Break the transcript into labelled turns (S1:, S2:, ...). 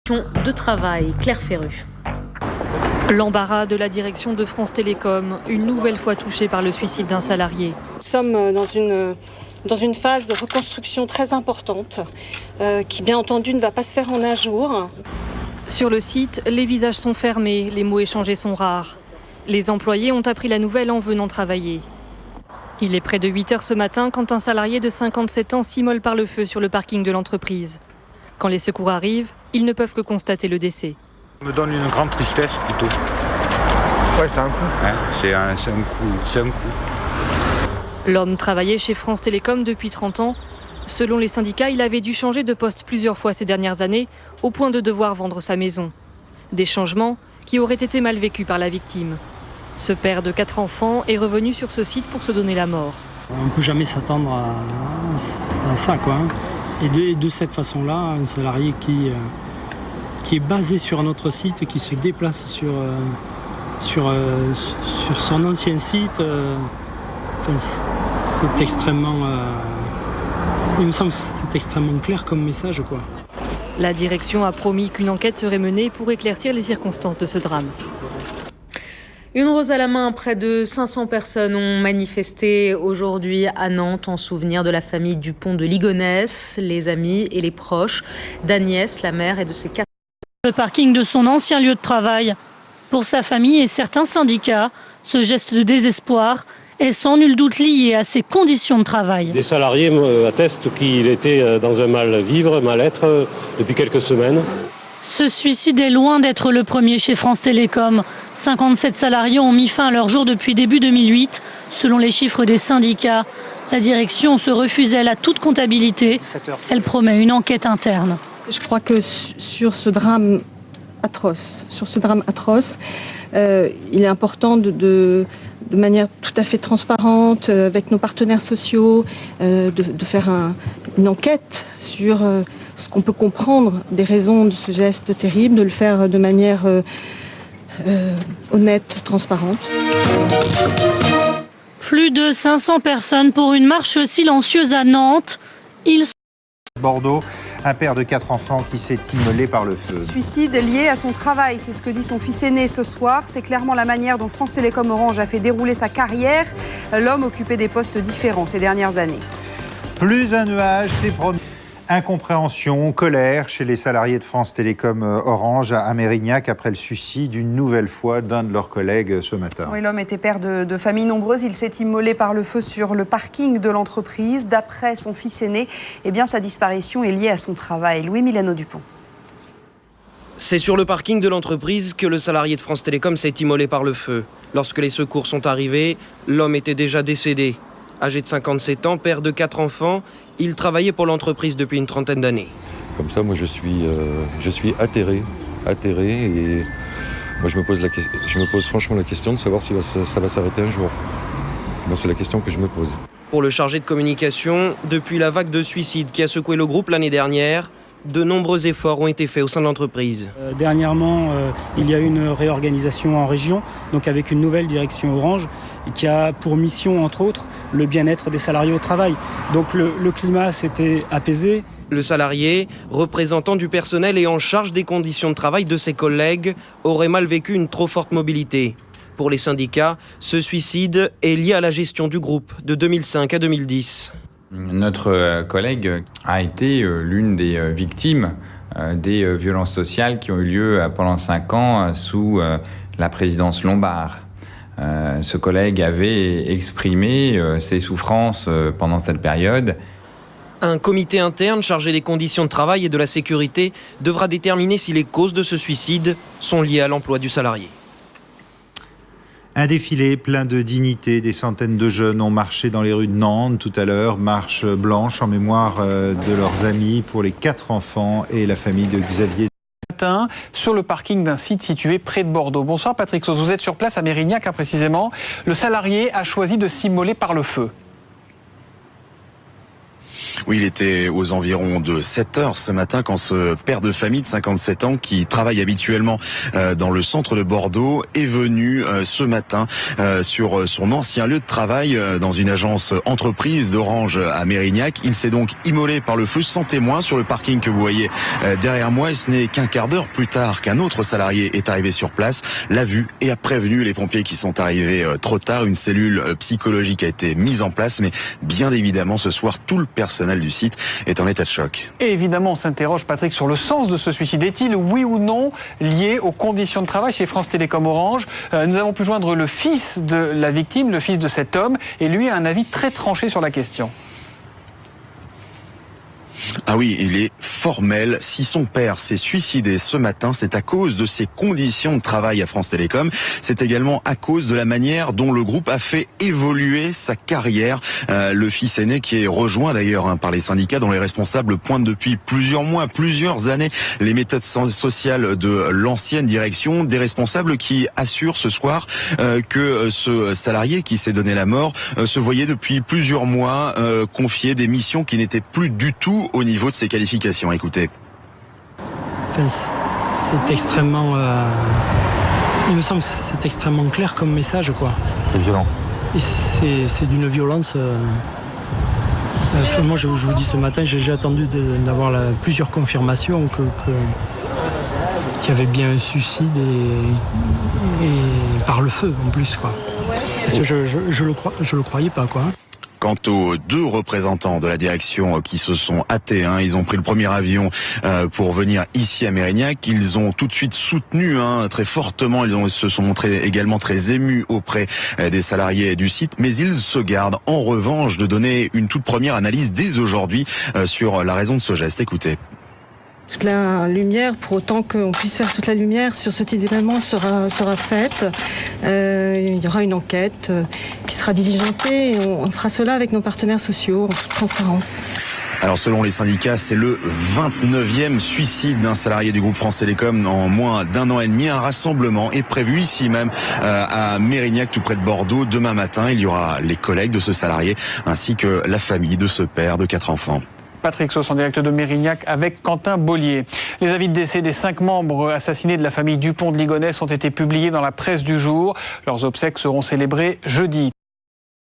S1: De travail, Claire Ferru.
S2: L'embarras de la direction de France Télécom, une nouvelle fois touchée par le suicide d'un salarié.
S3: Nous sommes dans une phase de reconstruction très importante qui, bien entendu, ne va pas se faire en un jour.
S2: Sur le site, les visages sont fermés, les mots échangés sont rares. Les employés ont appris la nouvelle en venant travailler. Il est près de 8h ce matin quand un salarié de 57 ans s'immole par le feu sur le parking de l'entreprise. Quand les secours arrivent, ils ne peuvent que constater le décès.
S4: Ça me donne une grande tristesse plutôt.
S5: Ouais, c'est un coup.
S4: Hein, c'est un coup.
S2: L'homme travaillait chez France Télécom depuis 30 ans. Selon les syndicats, il avait dû changer de poste plusieurs fois ces dernières années, au point de devoir vendre sa maison. Des changements qui auraient été mal vécus par la victime. Ce père de 4 enfants est revenu sur ce site pour se donner la mort.
S6: On ne peut jamais s'attendre à ça, quoi. Et de cette façon-là, un salarié qui est basé sur un autre site, qui se déplace sur son ancien site, c'est extrêmement... il me semble que c'est extrêmement clair comme message, quoi.
S2: La direction a promis qu'une enquête serait menée pour éclaircir les circonstances de ce drame.
S1: Une rose à la main, près de 500 personnes ont manifesté aujourd'hui à Nantes en souvenir de la famille Dupont de Ligonnès, les amis et les proches d'Agnès, la mère, et de ses 4...
S7: Le parking de son ancien lieu de travail. Pour sa famille et certains syndicats, ce geste de désespoir est sans nul doute lié à ses conditions de travail.
S8: Des salariés attestent qu'il était dans un mal-vivre, mal-être depuis quelques semaines.
S7: Ce suicide est loin d'être le premier chez France Télécom. 57 salariés ont mis fin à leur jour depuis début 2008, selon les chiffres des syndicats. La direction se refuse, elle, à toute comptabilité. Elle promet une enquête interne.
S3: Je crois que sur ce drame atroce, il est important de manière tout à fait transparente, avec nos partenaires sociaux, de faire une enquête sur ce qu'on peut comprendre des raisons de ce geste terrible, de le faire de manière honnête, transparente.
S7: Plus de 500 personnes pour une marche silencieuse à Nantes.
S9: Bordeaux, un père de 4 enfants qui s'est immolé par le feu.
S10: Suicide lié à son travail, c'est ce que dit son fils aîné ce soir. C'est clairement la manière dont France Télécom Orange a fait dérouler sa carrière. L'homme occupait des postes différents ces dernières années.
S9: Plus un nuage, c'est promis. Incompréhension, colère chez les salariés de France Télécom Orange à Mérignac après le suicide une nouvelle fois d'un de leurs collègues ce matin.
S10: Oui, l'homme était père de familles nombreuses. Il s'est immolé par le feu sur le parking de l'entreprise. D'après son fils aîné, sa disparition est liée à son travail. Louis Milano Dupont.
S11: C'est sur le parking de l'entreprise que le salarié de France Télécom s'est immolé par le feu. Lorsque les secours sont arrivés, l'homme était déjà décédé. Âgé de 57 ans, père de 4 enfants, il travaillait pour l'entreprise depuis une trentaine d'années.
S12: Comme ça, moi, je suis atterré et moi, je me pose franchement la question de savoir si ça va s'arrêter un jour. Moi, c'est la question que je me pose.
S11: Pour le chargé de communication, depuis la vague de suicides qui a secoué le groupe l'année dernière, de nombreux efforts ont été faits au sein de l'entreprise.
S6: Dernièrement, il y a une réorganisation en région, donc avec une nouvelle direction Orange, qui a pour mission, entre autres, le bien-être des salariés au travail. Donc le climat s'était apaisé.
S11: Le salarié, représentant du personnel et en charge des conditions de travail de ses collègues, aurait mal vécu une trop forte mobilité. Pour les syndicats, ce suicide est lié à la gestion du groupe de 2005 à 2010.
S13: Notre collègue a été l'une des victimes des violences sociales qui ont eu lieu pendant 5 ans sous la présidence Lombard. Ce collègue avait exprimé ses souffrances pendant cette période.
S11: Un comité interne chargé des conditions de travail et de la sécurité devra déterminer si les causes de ce suicide sont liées à l'emploi du salarié.
S9: Un défilé plein de dignité. Des centaines de jeunes ont marché dans les rues de Nantes tout à l'heure. Marche blanche en mémoire de leurs amis pour les 4 enfants et la famille de Xavier.
S5: Sur le parking d'un site situé près de Bordeaux. Bonsoir Patrick Sauce, vous êtes sur place à Mérignac précisément. Le salarié a choisi de s'immoler par le feu.
S14: Oui, il était aux environs de 7 heures ce matin quand ce père de famille de 57 ans qui travaille habituellement dans le centre de Bordeaux est venu ce matin sur son ancien lieu de travail dans une agence entreprise d'Orange à Mérignac. Il s'est donc immolé par le feu sans témoin sur le parking que vous voyez derrière moi, et ce n'est qu'un quart d'heure plus tard qu'un autre salarié est arrivé sur place, l'a vu et a prévenu les pompiers qui sont arrivés trop tard. Une cellule psychologique a été mise en place, mais bien évidemment ce soir tout le personnel du site est en état de choc.
S5: Et évidemment, on s'interroge, Patrick, sur le sens de ce suicide. Est-il, oui ou non, lié aux conditions de travail chez France Télécom Orange? Nous avons pu joindre le fils de la victime, le fils de cet homme, et lui a un avis très tranché sur la question.
S14: Ah oui, il est formel. Si son père s'est suicidé ce matin, c'est à cause de ses conditions de travail à France Télécom. C'est également à cause de la manière dont le groupe a fait évoluer sa carrière. Le fils aîné qui est rejoint d'ailleurs par les syndicats dont les responsables pointent depuis plusieurs mois, plusieurs années les méthodes sociales de l'ancienne direction. Des responsables qui assurent ce soir que ce salarié qui s'est donné la mort se voyait depuis plusieurs mois confier des missions qui n'étaient plus du tout au niveau de ses qualifications. Écoutez.
S6: Enfin, c'est extrêmement... il me semble que c'est extrêmement clair comme message, quoi.
S15: C'est violent.
S6: Et c'est d'une violence... moi, je vous dis ce matin, j'ai attendu d'avoir plusieurs confirmations qu'il y avait bien un suicide et par le feu, en plus, quoi. Parce que je le croyais pas, quoi.
S14: Quant aux deux représentants de la direction qui se sont hâtés, ils ont pris le premier avion pour venir ici à Mérignac. Ils ont tout de suite soutenu très fortement, ils se sont montrés également très émus auprès des salariés du site, mais ils se gardent en revanche de donner une toute première analyse dès aujourd'hui sur la raison de ce geste. Écoutez.
S3: Toute la lumière, pour autant qu'on puisse faire toute la lumière sur ce type d'événement sera faite. Il y aura une enquête qui sera diligentée et on fera cela avec nos partenaires sociaux en toute transparence.
S14: Alors selon les syndicats, c'est le 29e suicide d'un salarié du groupe France Télécom en moins d'1 an et demi. Un rassemblement est prévu ici même à Mérignac, tout près de Bordeaux. Demain matin, il y aura les collègues de ce salarié ainsi que la famille de ce père de 4 enfants.
S5: Patrick Sauce en direct de Mérignac avec Quentin Bollier. Les avis de décès des 5 membres assassinés de la famille Dupont de Ligonnès ont été publiés dans la presse du jour. Leurs obsèques seront célébrées jeudi.